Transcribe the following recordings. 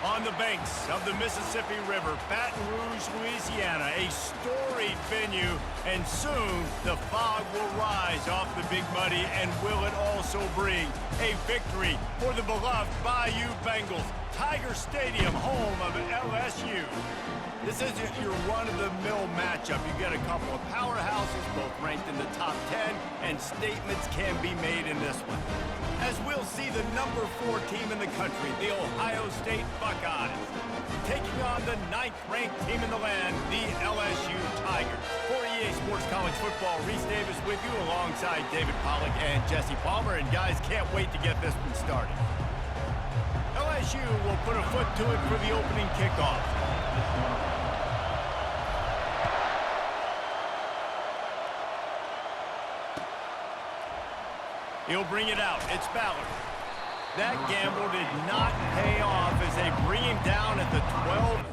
On the banks of the Mississippi River, Baton Rouge, Louisiana, a storied venue, and soon the fog will rise off the Big Muddy, and will it also bring a victory for the beloved Bayou Bengals. Tiger Stadium, home of LSU. This isn't your run-of-the-mill matchup. You get a couple of powerhouses, both ranked in the top 10, and statements can be made in this one. As we'll see the number 4 team in the country, the Ohio State Buckeyes, taking on the 9th-ranked team in the land, the LSU Tigers. For EA Sports College Football, Reese Davis with you alongside David Pollack and Jesse Palmer, and guys, can't wait to get this one started. LSU will put a foot to it for the opening kickoff. He'll bring it out. It's Ballard. That gamble did not pay off as they bring him down at the 12.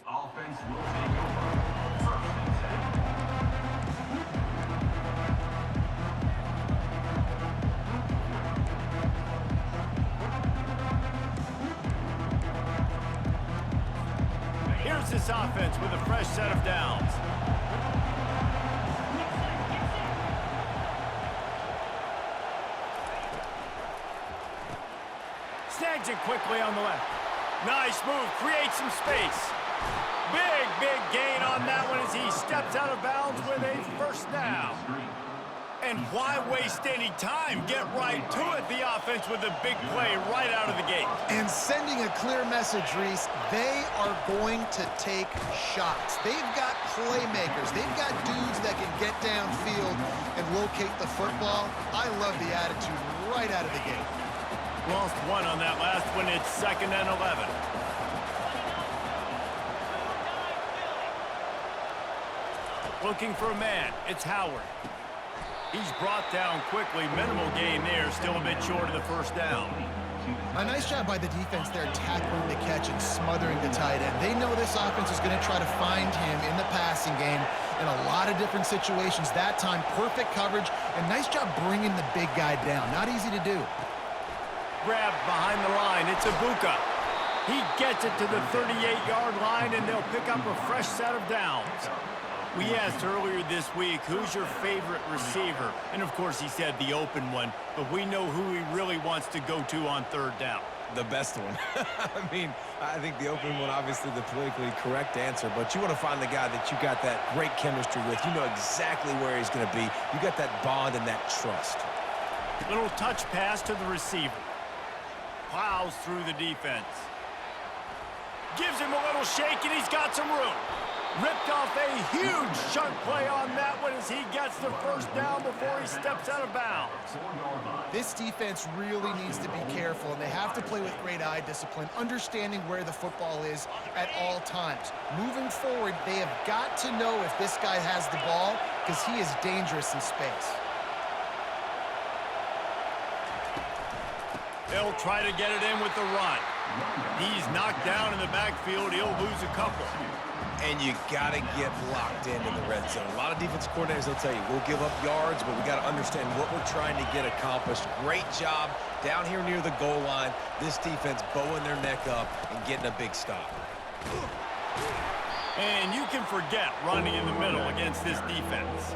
Offense will take over. First and 10. Here's this offense with a fresh set of downs. Snags it quickly on the left. Nice move, creates some space. Big gain on that one as he steps out of bounds with a first down. And why waste any time? Get right to it, the offense with a big play right out of the gate. And sending a clear message, Reese, they are going to take shots. They've got playmakers. They've got dudes that can get downfield and locate the football. I love the attitude right out of the gate. Lost one on that last one. It's 2nd and 11. Looking for a man. It's Howard. He's brought down quickly. Minimal gain there. Still a bit short of the first down. A nice job by the defense there, tackling the catch and smothering the tight end. They know this offense is going to try to find him in the passing game in a lot of different situations. That time, perfect coverage, and nice job bringing the big guy down. Not easy to do. Grabbed behind the line. It's Ibuka. He gets it to the 38-yard line, and they'll pick up a fresh set of downs. We asked earlier this week, who's your favorite receiver? And, of course, he said the open one, but we know who he really wants to go to on 3rd down. The best one. I mean, I think the open one, obviously the politically correct answer, but you want to find the guy that you got that great chemistry with. You know exactly where he's going to be. You got that bond and that trust. Little touch pass to the receiver. Plows through the defense. Gives him a little shake, and he's got some room. Ripped off a huge chunk play on that one as he gets the first down before he steps out of bounds. This defense really needs to be careful, and they have to play with great eye discipline, understanding where the football is at all times. Moving forward, they have got to know if this guy has the ball, because he is dangerous in space. They'll try to get it in with the run. He's knocked down in the backfield. He'll lose a couple. And you got to get locked into the red zone. A lot of defense coordinators will tell you, we'll give up yards, but we got to understand what we're trying to get accomplished. Great job down here near the goal line. This defense bowing their neck up and getting a big stop. And you can forget running in the middle against this defense.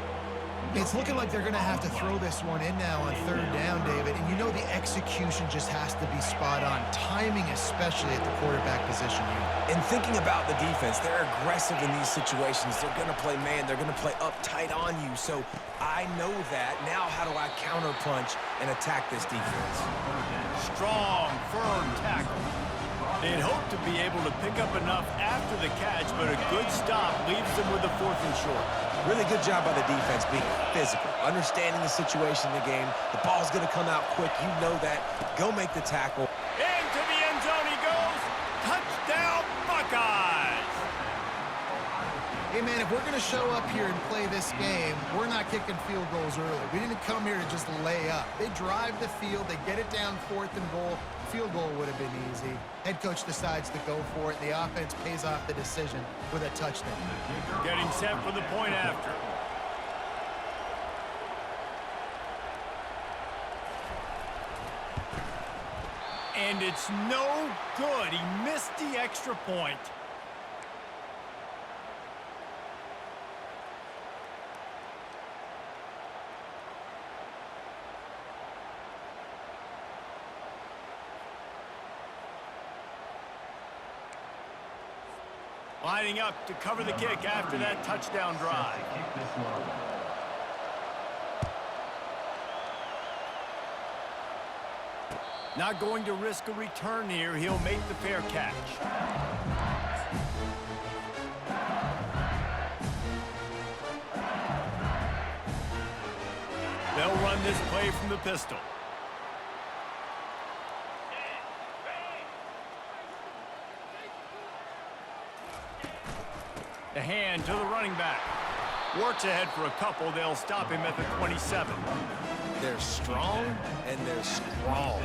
It's looking like they're going to have to throw this one in now on 3rd down, David. And you know the execution just has to be spot on. Timing, especially at the quarterback position here. And thinking about the defense, they're aggressive in these situations. They're going to play man. They're going to play uptight on you. So I know that. Now how do I counterpunch and attack this defense? Strong, firm tackle. They'd hoped to be able to pick up enough after the catch, but a good stop leaves them with a 4th and short. Really good job by the defense being physical, understanding the situation in the game. The ball's going to come out quick. You know that. Go make the tackle. Into the end zone he goes. Touchdown, Buckeyes! Hey, man, if we're going to show up here and play this game, we're not kicking field goals early. We didn't come here to just lay up. They drive the field. They get it down 4th and goal. Field goal would have been easy. Head coach decides to go for it. The offense pays off the decision with a touchdown. Getting set for the point after. And it's no good. He missed the extra point. Lining up to cover the kick after that touchdown drive. Kick this long. Not going to risk a return here. He'll make the fair catch. They'll run this play from the pistol. The hand to the running back. Works ahead for a couple. They'll stop him at the 27. They're strong and they're strong.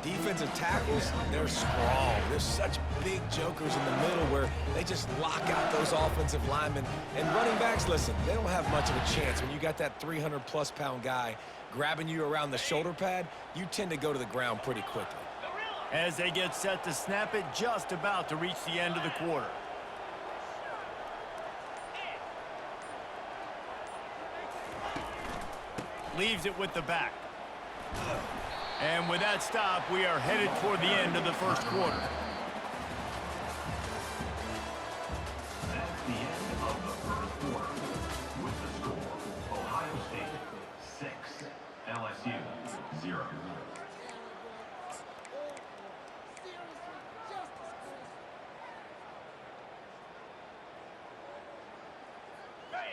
Defensive tackles, they're strong. There's such big jokers in the middle where they just lock out those offensive linemen. And running backs, listen, they don't have much of a chance. When you got that 300-plus pound guy grabbing you around the shoulder pad, you tend to go to the ground pretty quickly. As they get set to snap it, just about to reach the end of the quarter. Leaves it with the back. And with that stop, we are headed toward the end of the first quarter. That's the end of the first quarter. With the score, Ohio State 6, LSU 0.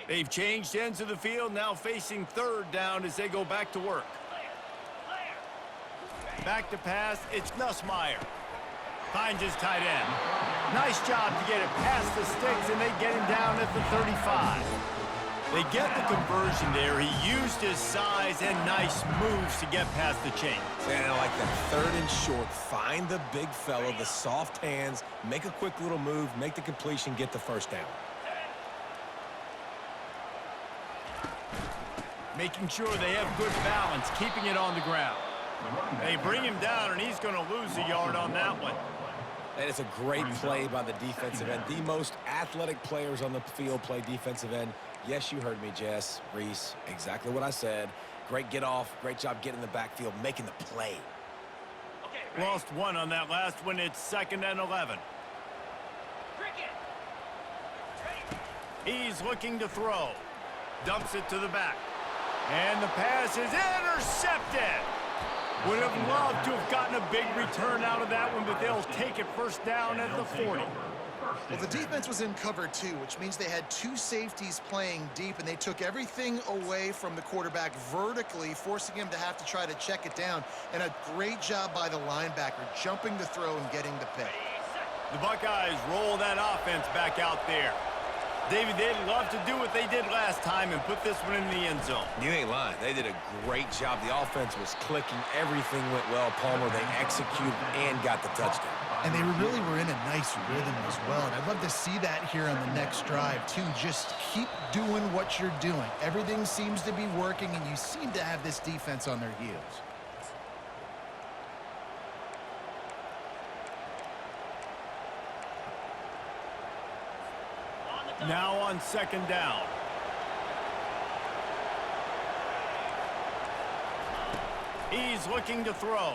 They've changed ends of the field, now facing 3rd down as they go back to work. Back to pass, it's Nussmeier. Finds his tight end. Nice job to get it past the sticks, and they get him down at the 35. They get the conversion there. He used his size and nice moves to get past the chains. And I like that 3rd and short. Find the big fella, the soft hands, make a quick little move, make the completion, get the 1st down. Making sure they have good balance, keeping it on the ground. They bring him down, and he's going to lose a yard on that one. And it's a great play by the defensive end. The most athletic players on the field play defensive end. Yes, you heard me, Jess, Reese, exactly what I said. Great get off, great job getting in the backfield, making the play. Lost one on that last one. It's 2nd and 11. He's looking to throw. Dumps it to the back. And the pass is intercepted. Would have loved to have gotten a big return out of that one, but they'll take it 1st down at the 40. Well, the defense was in cover 2, which means they had 2 safeties playing deep, and they took everything away from the quarterback vertically, forcing him to have to try to check it down. And a great job by the linebacker, jumping the throw and getting the pick. The Buckeyes roll that offense back out there. David, they'd love to do what they did last time and put this one in the end zone. You ain't lying. They did a great job. The offense was clicking. Everything went well. Palmer, they executed and got the touchdown. And they really were in a nice rhythm as well. And I'd love to see that here on the next drive, too. Just keep doing what you're doing. Everything seems to be working, and you seem to have this defense on their heels. Now on 2nd down. He's looking to throw.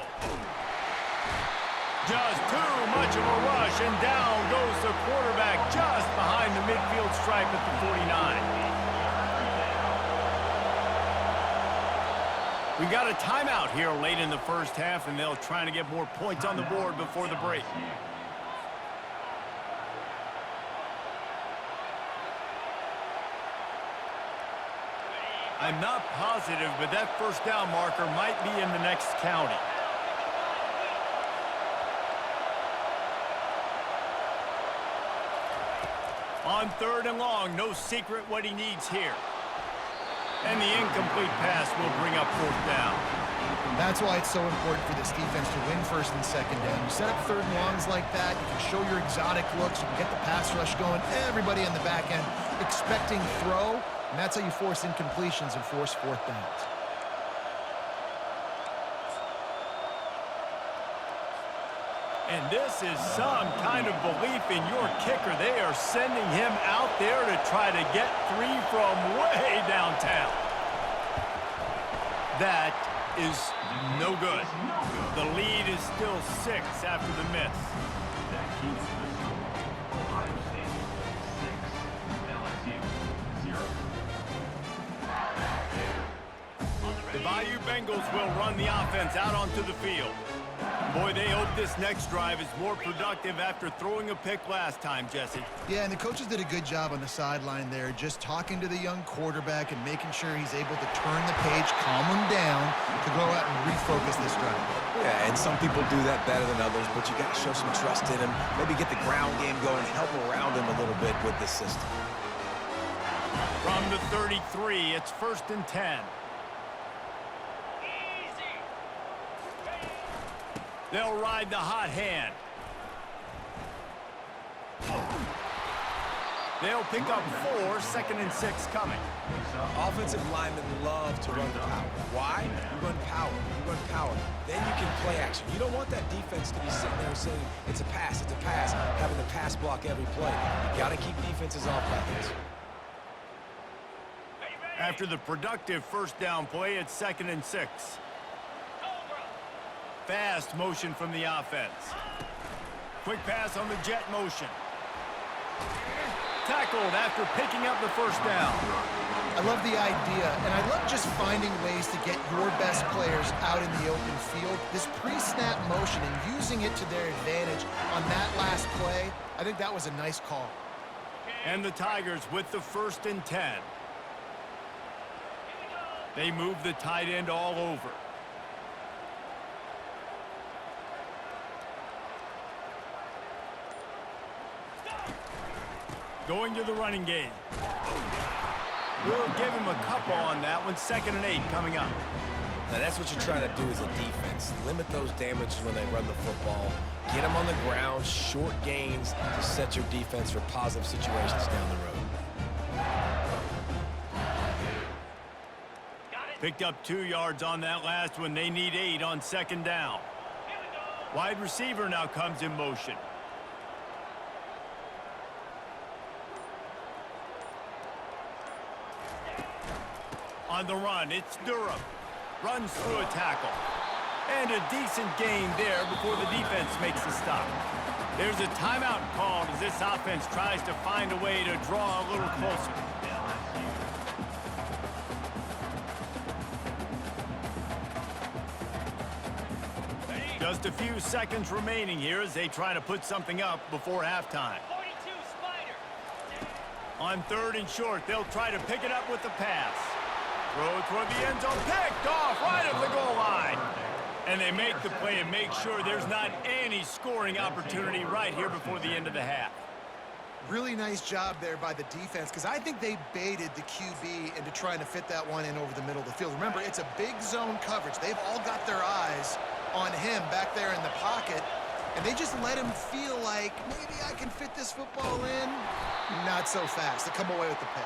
Just too much of a rush, and down goes the quarterback just behind the midfield stripe at the 49. We got a timeout here late in the first half, and they'll try to get more points on the board before the break. I'm not positive, but that first down marker might be in the next county. On 3rd and long, no secret what he needs here. And the incomplete pass will bring up 4th down. That's why it's so important for this defense to win 1st and 2nd down. You set up 3rd and longs like that, you can show your exotic looks, you can get the pass rush going, everybody in the back end expecting throw, and that's how you force incompletions and force 4th downs. And this is some kind of belief in your kicker. They are sending him out there to try to get 3 from way downtown. That is no good. The lead is still 6 after the miss. That keeps the score. Ohio State 6, LSU 0. The Bayou Bengals will run the offense out onto the field. Boy, they hope this next drive is more productive after throwing a pick last time, Jesse. Yeah, and the coaches did a good job on the sideline there, just talking to the young quarterback and making sure he's able to turn the page, calm him down, to go out and refocus this drive. Yeah, and some people do that better than others, but you got to show some trust in him, maybe get the ground game going, help around him a little bit with this system. From the 33, it's 1st and 10. They'll ride the hot hand. They'll pick up 4, 2nd and 6 coming. Offensive linemen love to run the power. Why? You run power. You run power. Then you can play action. You don't want that defense to be sitting there saying, it's a pass, having to pass block every play. You got to keep defenses off balance. After the productive 1st down play, it's 2nd and 6. Fast motion from the offense. Quick pass on the jet motion. Tackled after picking up the 1st down. I love the idea, and I love just finding ways to get your best players out in the open field. This pre-snap motion and using it to their advantage on that last play, I think that was a nice call. And the Tigers with the 1st and 10. They move the tight end all over. Going to the running game. We'll give him a couple on that one. 2nd and 8 coming up. Now that's what you're trying to do as a defense. Limit those damages when they run the football. Get them on the ground, short gains to set your defense for positive situations down the road. Picked up 2 yards on that last one. They need 8 on 2nd down. Wide receiver now comes in motion. On the run, it's Durham. Runs through a tackle. And a decent gain there before the defense makes the stop. There's a timeout called as this offense tries to find a way to draw a little closer. Just a few seconds remaining here as they try to put something up before halftime. 42 Spider. On 3rd and short, they'll try to pick it up with the pass. Throw toward the end zone, picked off right at the goal line. And they make the play and make sure there's not any scoring opportunity right here before the end of the half. Really nice job there by the defense, because I think they baited the QB into trying to fit that one in over the middle of the field. Remember, it's a big zone coverage. They've all got their eyes on him back there in the pocket, and they just let him feel like, maybe I can fit this football in. Not so fast. They come away with the pick.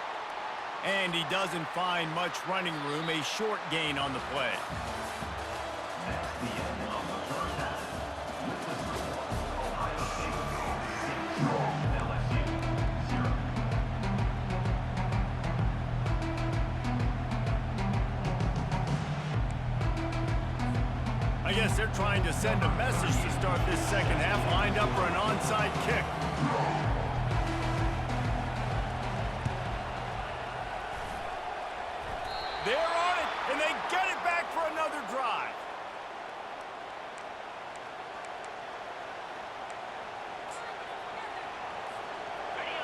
And he doesn't find much running room, a short gain on the play. That's the end of the first half. With the score, Ohio State 6, LSU 0. I guess they're trying to send a message to start this 2nd half, lined up for an onside kick. They're on it, and they get it back for another drive.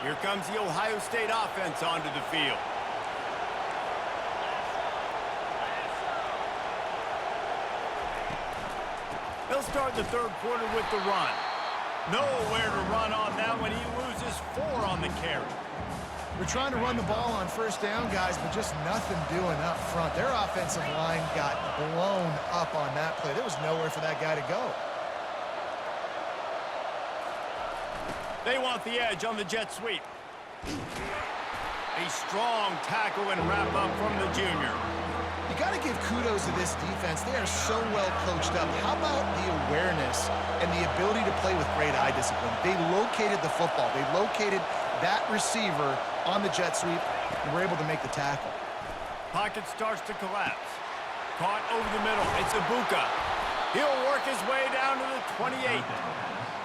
Here comes the Ohio State offense onto the field. They'll start the third quarter with the run. Nowhere to run on that one. He loses 4 on the carry. We're trying to run the ball on first down, guys, but just nothing doing up front. Their offensive line got blown up on that play. There was nowhere for that guy to go. They want the edge on the jet sweep. A strong tackle and wrap up from the junior. You got to give kudos to this defense. They are so well coached up. How about the awareness and the ability to play with great eye discipline? They located the football. They located that receiver on the jet sweep and were able to make the tackle. Pocket starts to collapse. Caught over the middle. It's Ibuka. He'll work his way down to the 28.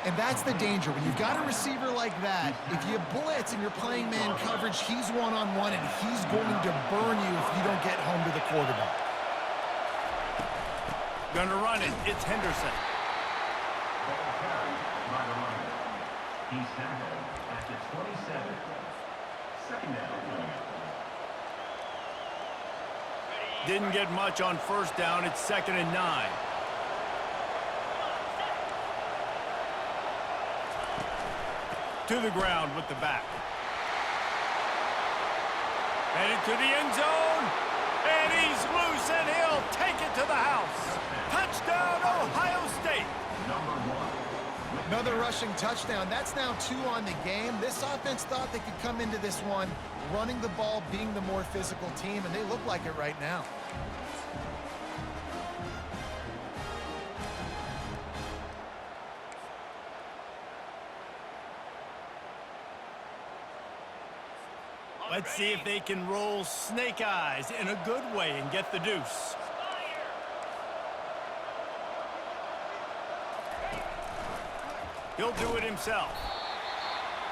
And that's the danger. When you've got a receiver like that, if you blitz and you're playing man coverage, he's one-on-one, and he's going to burn you if you don't get home to the quarterback. Gonna run it. It's Henderson. He's tackled at the 27. Second down. Didn't get much on first down. It's 2nd and 9. To the ground with the back. Headed to the end zone. And he's loose, and he'll take it to the house. Touchdown, Ohio State. Another rushing touchdown. That's now 2 on the game. This offense thought they could come into this one running the ball, being the more physical team, and they look like it right now. Let's see if they can roll snake eyes in a good way and get the deuce. He'll do it himself.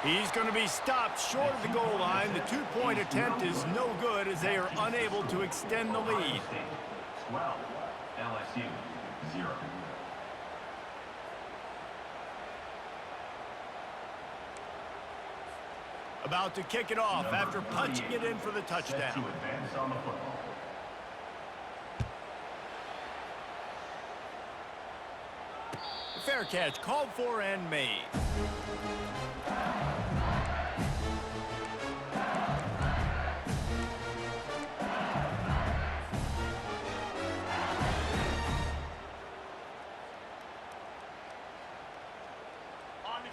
He's going to be stopped short of the goal line. The 2-point attempt is no good as they are unable to extend the lead. 12. LSU 0. About to kick it off after punching it in for the touchdown. To advance on the football. Fair catch called for and made.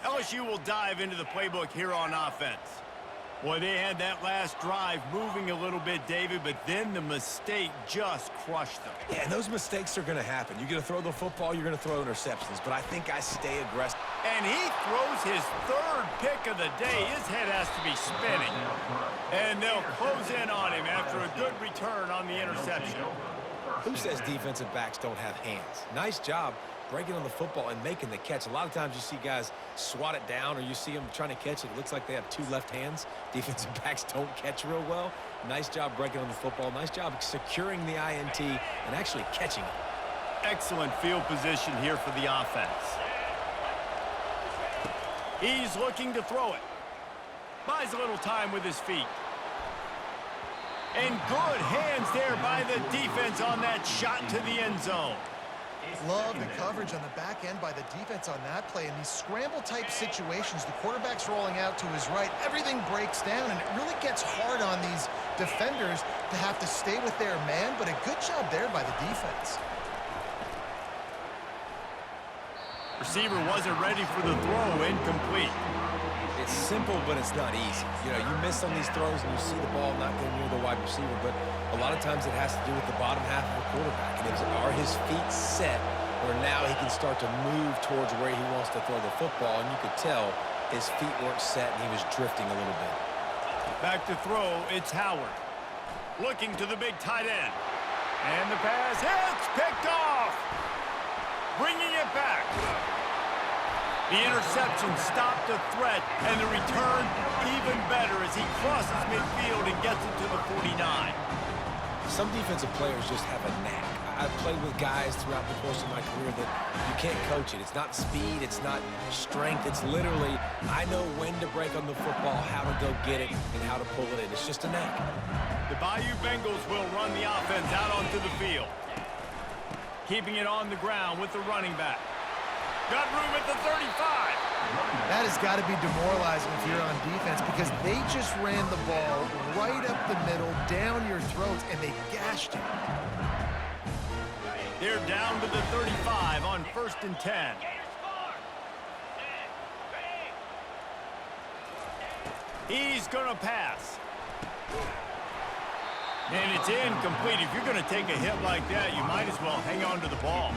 LSU will dive into the playbook here on offense. Boy, they had that last drive moving a little bit, David, but then the mistake just crushed them. Yeah, and those mistakes are going to happen. You're going to throw the football, you're going to throw interceptions, but I think I stay aggressive. And he throws his 3rd pick of the day. His head has to be spinning. And they'll close in on him after a good return on the interception. Who says defensive backs don't have hands? Nice job breaking on the football and making the catch. A lot of times you see guys swat it down or you see them trying to catch it. It looks like they have 2 left hands. Defensive backs don't catch real well. Nice job breaking on the football. Nice job securing the INT and actually catching it. Excellent field position here for the offense. He's looking to throw it. Buys a little time with his feet. And good hands there by the defense on that shot to the end zone. Love the coverage on the back end by the defense on that play. In these scramble-type situations, the quarterback's rolling out to his right. Everything breaks down, and it really gets hard on these defenders to have to stay with their man, but a good job there by the defense. Receiver wasn't ready for the throw, incomplete. It's simple, but it's not easy. You know, you miss on these throws and you see the ball not go near the wide receiver, but a lot of times it has to do with the bottom half of the quarterback. And are his feet set where now he can start to move towards where he wants to throw the football? And you could tell his feet weren't set and he was drifting a little bit. Back to throw, it's Howard. Looking to the big tight end. And the pass hits, picked off. Bringing it back. The interception stopped the threat, and the return even better as he crosses midfield and gets it to the 49. Some defensive players just have a knack. I've played with guys throughout the course of my career that you can't coach it. It's not speed, it's not strength. It's literally, I know when to break on the football, how to go get it, and how to pull it in. It's just a knack. The Bayou Bengals will run the offense out onto the field. Keeping it on the ground with the running back. Got room at the 35. That has got to be demoralizing if you're on defense because they just ran the ball right up the middle, down your throats, and they gashed it. They're down to the 35 on 1st and 10. He's going to pass. And it's incomplete. If you're going to take a hit like that, you might as well hang on to the ball.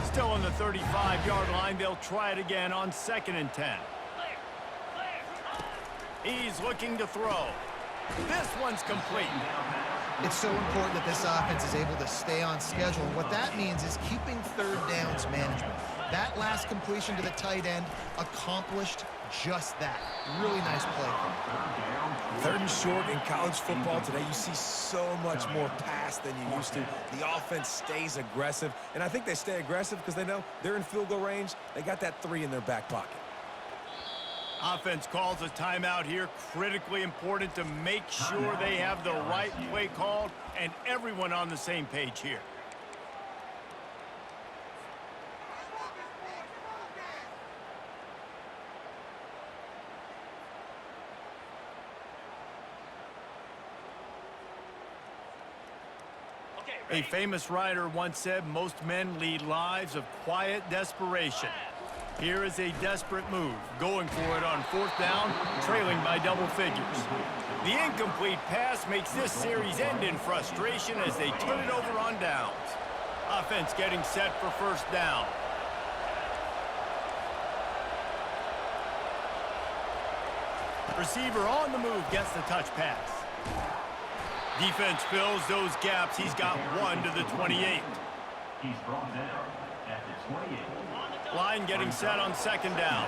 Still on the 35-yard line. They'll try it again on 2nd and 10. He's looking to throw. This one's complete. It's so important that this offense is able to stay on schedule. And what that means is keeping third downs management. That last completion to the tight end accomplished just that. Really nice play. 3rd and short in college football today, you see so much more pass than you used to. The offense stays aggressive, and I think they stay aggressive because they know they're in field goal range. They got that 3 in their back pocket. Offense calls a timeout here. Critically important to make sure they have the right play called and everyone on the same page here. A famous writer once said, most men lead lives of quiet desperation. Here is a desperate move, going for it on 4th down, trailing by double figures. The incomplete pass makes this series end in frustration as they turn it over on downs. Offense getting set for 1st down. Receiver on the move gets the touch pass. Defense fills those gaps. He's got 1 to the 28. He's brought down at the 28. Line getting set on 2nd down.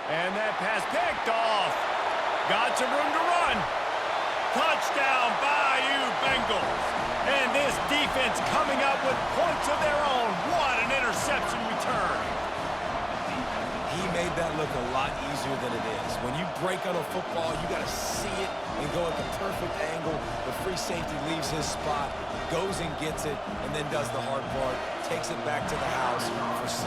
And that pass picked off. Got some room to run. Touchdown, Bayou Bengals. And this defense coming up with points of their own. What an interception return. He made that look a lot easier than it is. When you break on a football, you got to see it and go at the perfect angle. The free safety leaves his spot, goes and gets it, and then does the hard part, takes it back to the house for 6.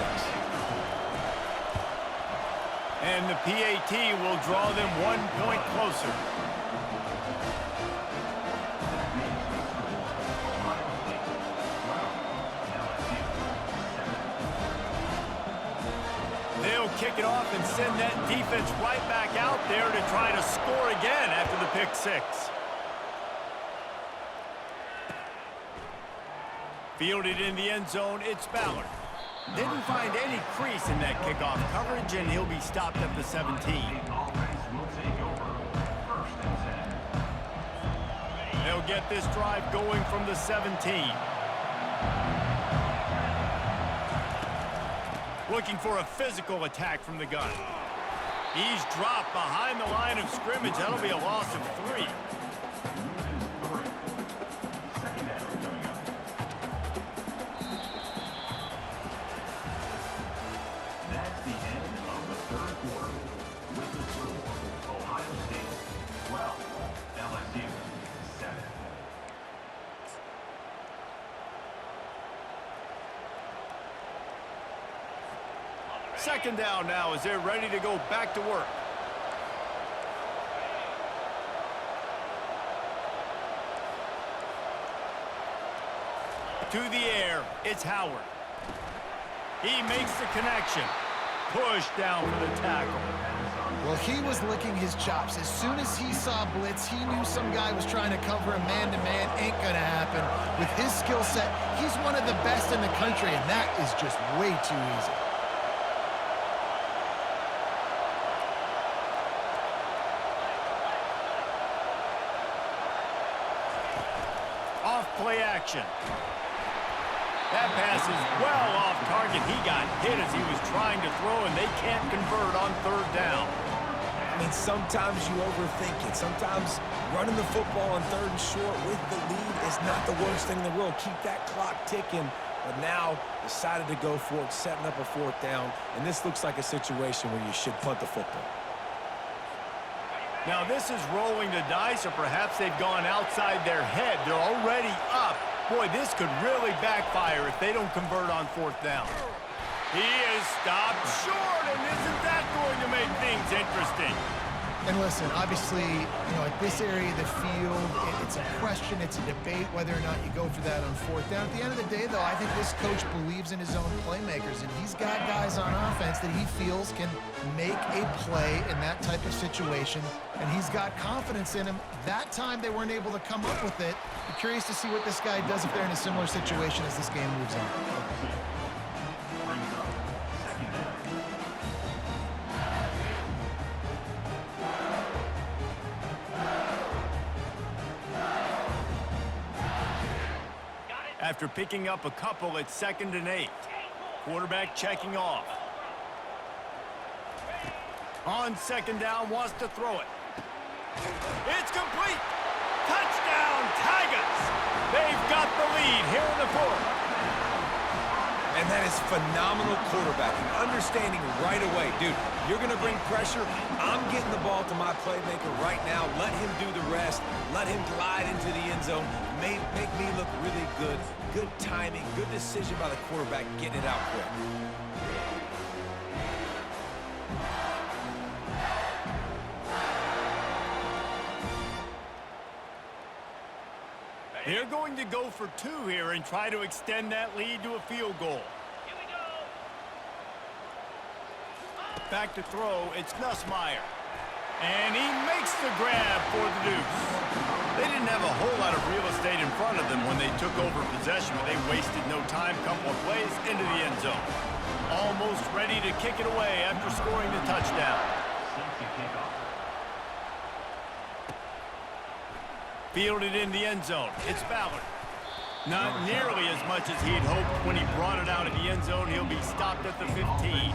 And the PAT will draw them 1 point closer. They'll kick it off and send that defense right back out there to try to score again after the pick 6. Fielded in the end zone, it's Ballard. Didn't find any crease in that kickoff coverage, and he'll be stopped at the 17. Offense will take over 1st and 10. They'll get this drive going from the 17. Looking for a physical attack from the gun. He's dropped behind the line of scrimmage. That'll be a loss of 3. That's the end of the 3rd quarter. With the score, Ohio State 12, LSU 7. 2nd down now as they're ready to go back to work. To the air, it's Howard. He makes the connection. Push down for the tackle. Well, he was licking his chops. As soon as he saw blitz, he knew some guy was trying to cover him man-to-man. Ain't gonna happen. With his skill set, he's one of the best in the country, and that is just way too easy. Off-play action. That pass is well off target. He got hit as he was trying to throw, and they can't convert on 3rd down. I mean, sometimes you overthink it. Sometimes running the football on 3rd and short with the lead is not the worst thing in the world. Keep that clock ticking but now decided to go for it, setting up a fourth down, and this looks like a situation where you should punt the football. Now this is rolling the dice, or perhaps they've gone outside their head. They're already up. Boy, this could really backfire if they don't convert on fourth down. He is stopped short, and isn't that going to make things interesting? And listen, obviously, at this area of the field, it's a question, it's a debate whether or not you go for that on fourth down. At the end of the day, though, I think this coach believes in his own playmakers, and he's got guys on offense that he feels can make a play in that type of situation, and he's got confidence in him. That time, they weren't able to come up with it. I'm curious to see what this guy does if they're in a similar situation as this game moves on. After picking up a couple, it's 2nd and 8. Quarterback checking off. On 2nd down, wants to throw it. It's complete. Touchdown, Tigers. They've got the lead here in the 4th. And that is phenomenal quarterbacking, understanding right away. Dude, you're going to bring pressure. I'm getting the ball to my playmaker right now. Let him do the rest. Let him glide into the end zone. Make me look really good. Good timing, good decision by the quarterback, getting it out quick. They're going to go for 2 here and try to extend that lead to a field goal. Back to throw, it's Nussmeier. And he makes the grab for the deuce. They didn't have a whole lot of real estate in front of them when they took over possession, but they wasted no time. Couple of plays into the end zone. Almost ready to kick it away after scoring the touchdown. Fielded in the end zone. It's Ballard. Not nearly as much as he'd hoped when he brought it out of the end zone. He'll be stopped at the 15.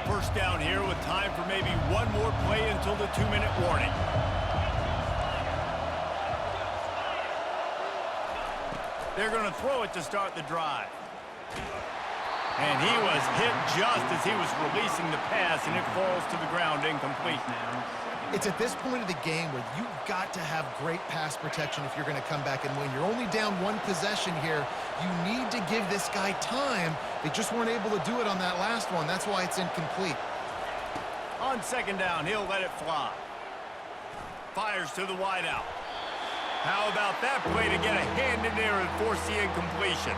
First down here with time for maybe one more play until the 2-minute warning. They're going to throw it to start the drive. And he was hit just as he was releasing the pass, and it falls to the ground incomplete. It's at this point of the game where you've got to have great pass protection if you're going to come back and win. You're only down 1 possession here. You need to give this guy time. They just weren't able to do it on that last one. That's why it's incomplete. On 2nd down, he'll let it fly. Fires to the wideout. How about that play to get a hand in there and force the incompletion?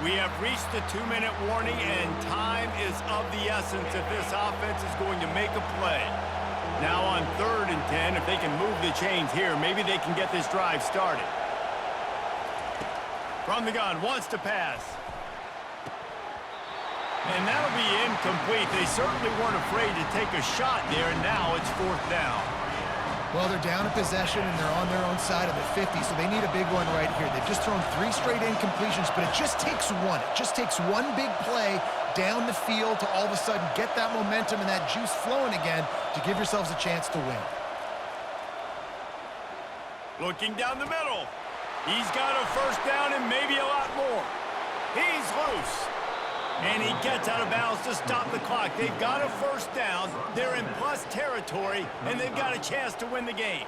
We have reached the 2-minute warning, and time is of the essence if this offense is going to make a play. Now on 3rd and 10, if they can move the chains here, maybe they can get this drive started. From the gun, wants to pass. And that'll be incomplete. They certainly weren't afraid to take a shot there, and now it's 4th down. Well, they're down in possession, and they're on their own side of the 50, so they need a big one right here. They've just thrown 3 straight incompletions, but it just takes one. It just takes one big play down the field to all of a sudden get that momentum and that juice flowing again to give yourselves a chance to win. Looking down the middle. He's got a first down and maybe a lot more. He's loose. And he gets out of bounds to stop the clock. They've got a first down. They're in plus territory, and they've got a chance to win the game.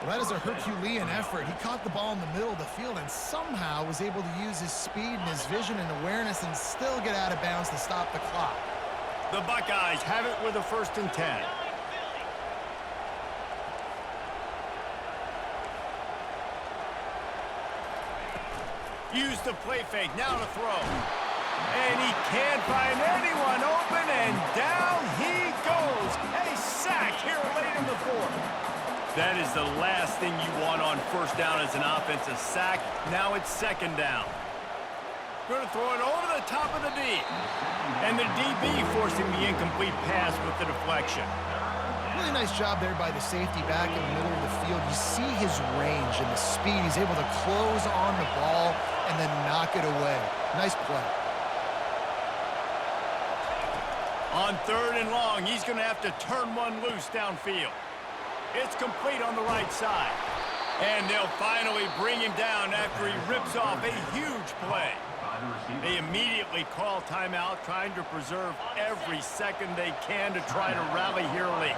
Well, that is a Herculean effort. He caught the ball in the middle of the field and somehow was able to use his speed and his vision and awareness and still get out of bounds to stop the clock. The Buckeyes have it with a 1st and 10. Use the play fake, now to throw. And he can't find anyone open, and down he goes. A sack here late in the 4th. That is the last thing you want on first down as an offensive sack. Now it's 2nd down. Going to throw it over the top of the D. And the DB forcing the incomplete pass with the deflection. Really nice job there by the safety back in the middle of the field. You see his range and the speed. He's able to close on the ball and then knock it away. Nice play. On 3rd and long, he's going to have to turn one loose downfield. It's complete on the right side. And they'll finally bring him down after he rips off a huge play. They immediately call timeout, trying to preserve every second they can to try to rally here late.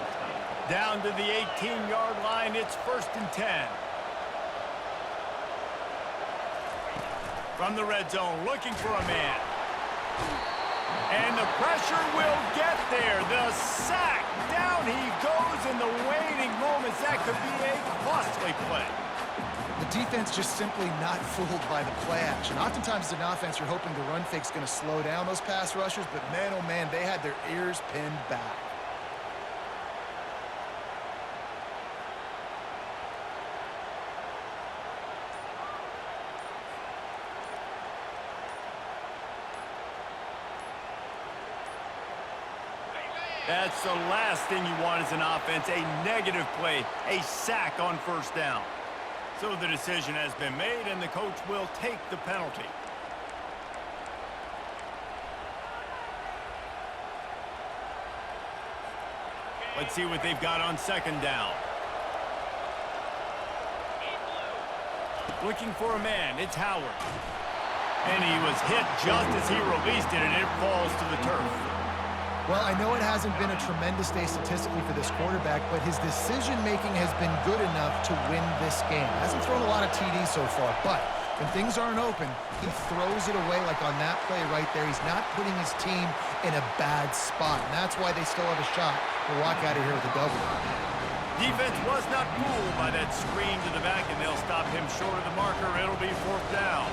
Down to the 18-yard line, it's 1st and 10. From the red zone, looking for a man. And the pressure will get there. The sack. Down he goes in the waning moments. That could be a costly play. The defense just simply not fooled by the play action. Oftentimes as an offense, you're hoping the run fake's going to slow down those pass rushers, but man, oh man, they had their ears pinned back. That's the last thing you want as an offense, a negative play, a sack on 1st down. So the decision has been made, and the coach will take the penalty. Let's see what they've got on 2nd down. Looking for a man, it's Howard. And he was hit just as he released it, and it falls to the turf. Well, I know it hasn't been a tremendous day statistically for this quarterback, but his decision-making has been good enough to win this game. Hasn't thrown a lot of TDs so far, but when things aren't open, he throws it away like on that play right there. He's not putting his team in a bad spot, and that's why they still have a shot to walk out of here with a W. Defense was not fooled by that screen to the back, and they'll stop him short of the marker. It'll be 4th down.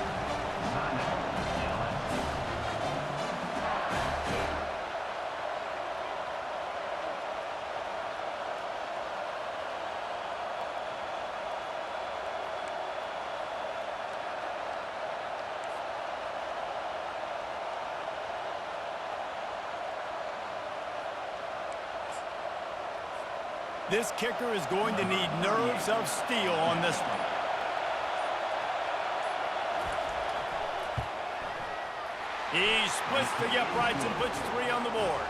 This kicker is going to need nerves of steel on this one. He splits the uprights and puts 3 on the board.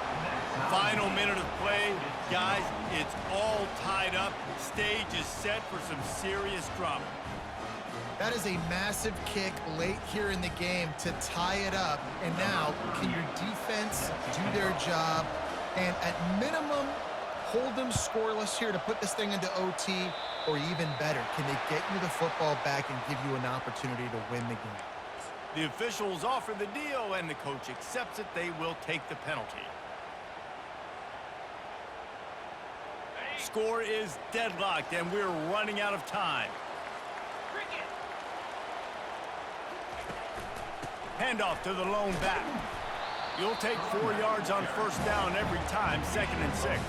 Final minute of play. Guys, it's all tied up. Stage is set for some serious drama. That is a massive kick late here in the game to tie it up. And now, can your defense do their job and at minimum hold them scoreless here to put this thing into OT, or even better, can they get you the football back and give you an opportunity to win the game? The officials offer the deal, and the coach accepts it. They will take the penalty. Score is deadlocked, and we're running out of time. Handoff to the lone back. You'll take 4 yards on 1st down every time, 2nd and 6.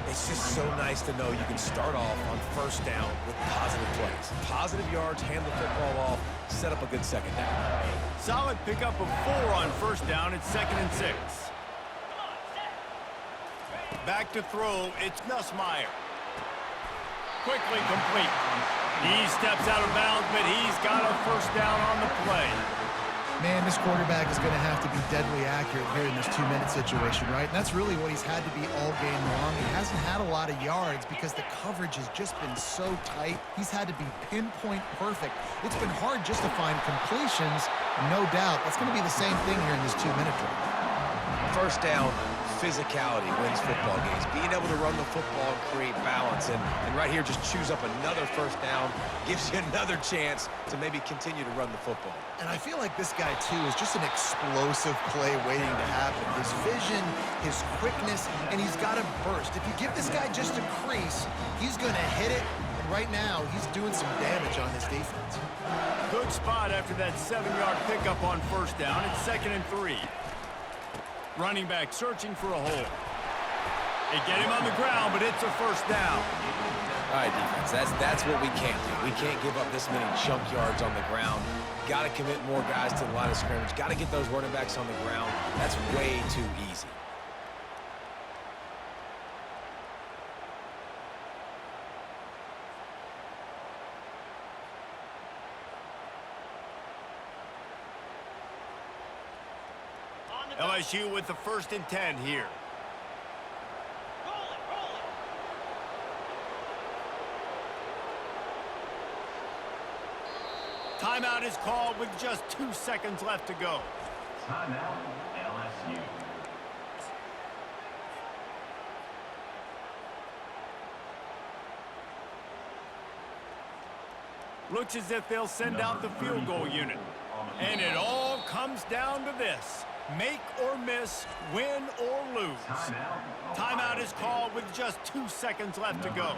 It's just so nice to know you can start off on 1st down with positive plays. Positive yards, hand the football off, set up a good 2nd down. Solid pickup of 4 on 1st down. It's 2nd and 6. Back to throw. It's Nussmeier. Quickly complete. He steps out of bounds, but he's got a 1st down on the play. Man, this quarterback is going to have to be deadly accurate here in this 2-minute situation, right? And that's really what he's had to be all game long. He hasn't had a lot of yards because the coverage has just been so tight. He's had to be pinpoint perfect. It's been hard just to find completions, no doubt. That's going to be the same thing here in this 2-minute drive. 1st down, physicality wins football games. Being able to run the football and create balance. And right here, just choose up another 1st down, gives you another chance to maybe continue to run the football. And I feel like this guy, too, is just an explosive play waiting to happen. His vision, his quickness, and he's got a burst. If you give this guy just a crease, he's going to hit it. And right now, he's doing some damage on this defense. Good spot after that 7-yard pickup on 1st down. It's 2nd and 3. Running back searching for a hole. They get him on the ground, but it's a 1st down. All right, defense, that's what we can't do. We can't give up this many chunk yards on the ground. Got to commit more guys to the line of scrimmage. Got to get those running backs on the ground. That's way too easy. LSU with the 1st and 10 here. Timeout is called with just 2 seconds left to go. Timeout, LSU. Looks as if they'll send out the field goal unit. And it all comes down to this. Make or miss, win or lose. Timeout is called with just 2 seconds left to go.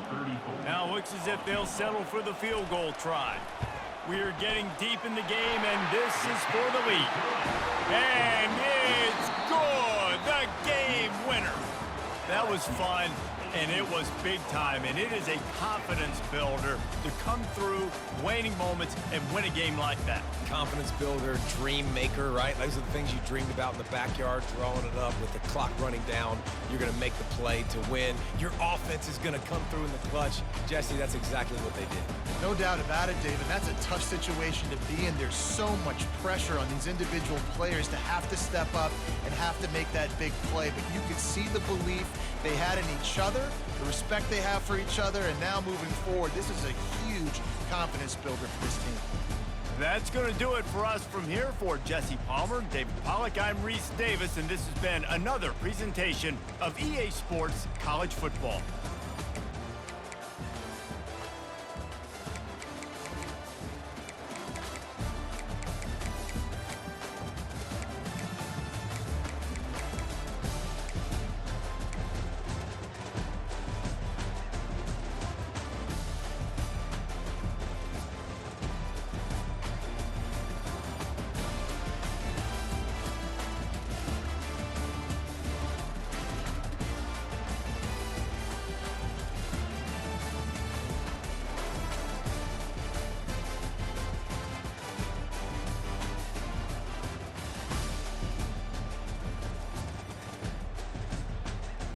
Now looks as if they'll settle for the field goal try. We are getting deep in the game, and this is for the lead. And it's good! The game winner! That was fun, and it was big time, and it is a confidence builder to come through waning moments and win a game like that. Confidence builder, dream maker, right? Those are the things you dreamed about in the backyard, drawing it up with the clock running down. You're going to make the play to win. Your offense is going to come through in the clutch. Jesse, that's exactly what they did. No doubt about it, David. That's a tough situation to be in. There's so much pressure on these individual players to have to step up and have to make that big play. But you could see the belief they had in each other, the respect they have for each other, and now moving forward, this is a huge confidence builder for this team. That's going to do it for us from here. For Jesse Palmer, David Pollack, I'm Reese Davis, and this has been another presentation of EA Sports College Football.